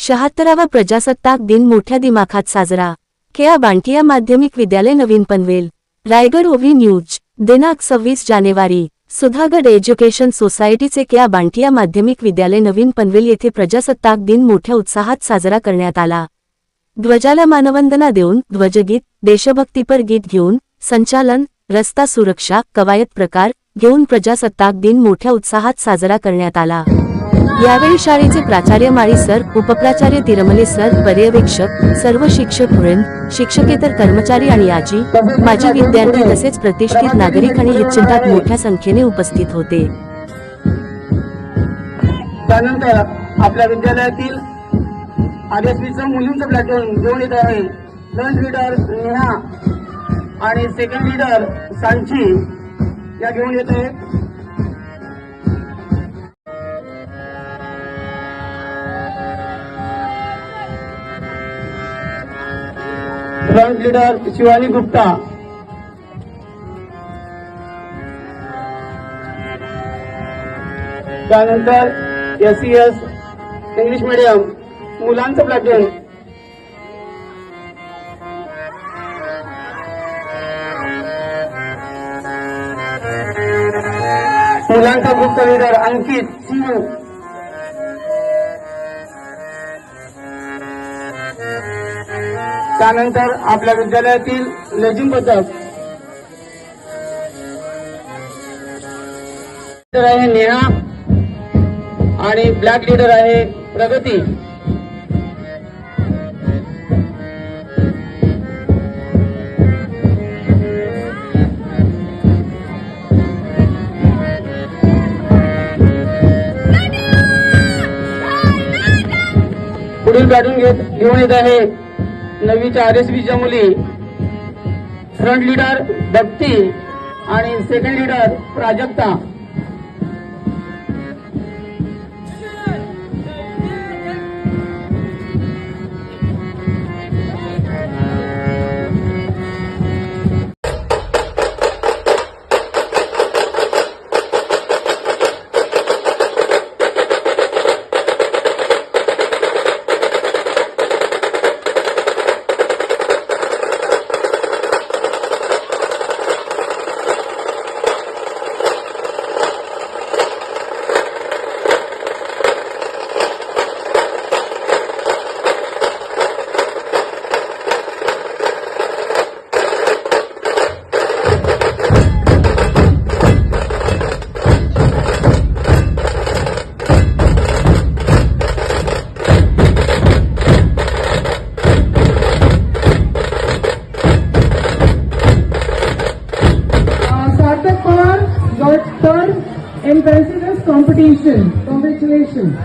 76वा प्रजासत्ताक दिन मोठ्या दिमाखात साजरा. केआ बांटिया माध्यमिक विद्यालय नवीन पनवेल. रायगड ओव्ही न्यूज. दिनांक 26 जानेवारी. सुधागड एज्युकेशन सोसायटीचे केआ बांटिया माध्यमिक विद्यालय नवीन पनवेल येथे प्रजासत्ताक दिन मोठ्या उत्साहात साजरा करण्यात आला. ध्वजाला मानवंदना देऊन, ध्वजगीत, देशभक्तीपर गीत घेऊन, संचालन, रस्ता सुरक्षा, कवायत प्रकार घेऊन प्रजासत्ताक दिन मोठ्या उत्साहात साजरा करण्यात आला. यावेळी शाळेचे प्राचार्य माळी सर, उपप्राचार्य तिरमले सर, पर्यवेक्षक, सर्व शिक्षक वृंद, शिक्षकेतर कर्मचारी आणि आजी माजी विद्यार्थी तसेच प्रतिष्ठित नागरिक आणि हितचिंतक मोठ्या संख्येने उपस्थित होते. त्यानंतर आपल्या विद्यालयातील आरएसपीचं मुलींचं प्लॅटून घेऊन येत आहे. फर्स्ट लीडर नेहा आणि सेकंड लीडर सांची या घेऊन येत आहे. फ्रंट लीडर शिवानी गुप्ता, त्यानंतर SES इंग्लिश मीडियम मुलांचं प्लॅटून मुलांचा ग्रुपचा लीडर अंकित सिंह, त्यानंतर आपल्या विद्यालयातील लेझिम पथक आहे नेहा आणि ब्लॅक लीडर आहे प्रगती. पुढील प्लॅटून घेऊन येत आहे नवीच्या RSBच्या मुली. फ्रंट लीडर भक्ती आणि second leader Prajakta. Third in President's competition. Congratulations.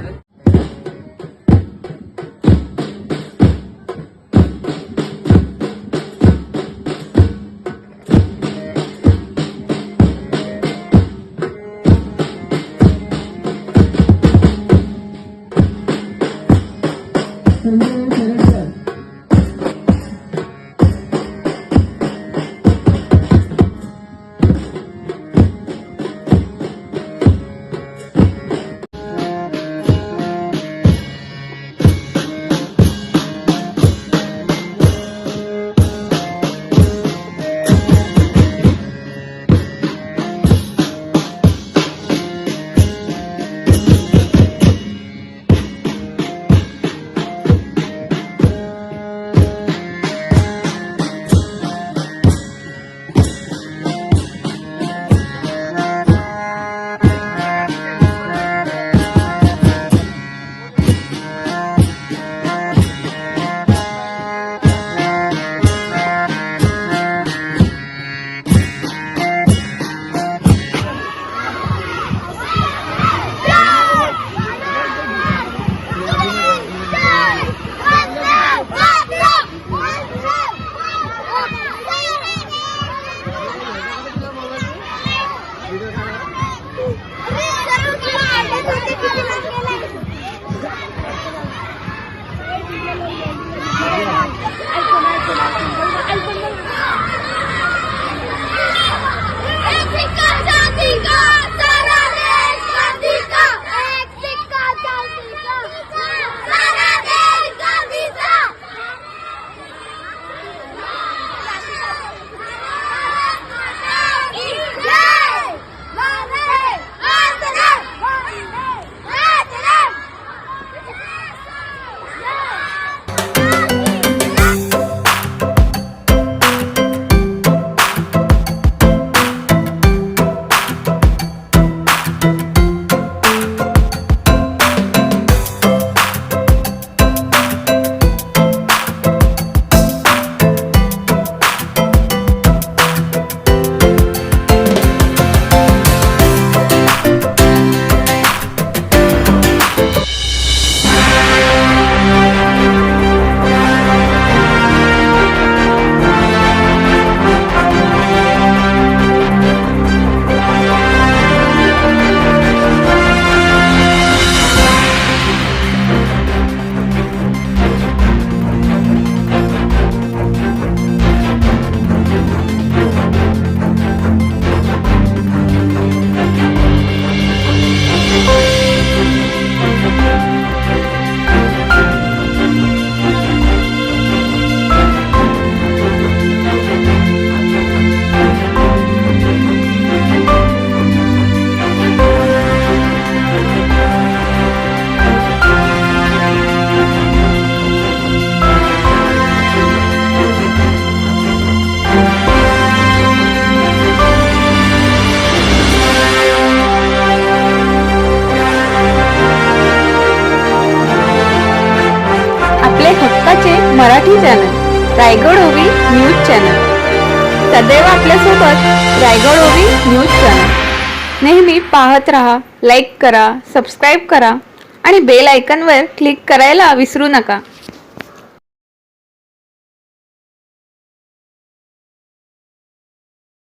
Marathi channel Raigad ओवी न्यूज चॅनल सदैव आपल्यासोबत रायगड ओवी न्यूज चॅनल नेहमी पाहत रहा, लाईक करा, सबस्क्राईब करा आणि बेल आयकॉनवर क्लिक करायला विसरू नका.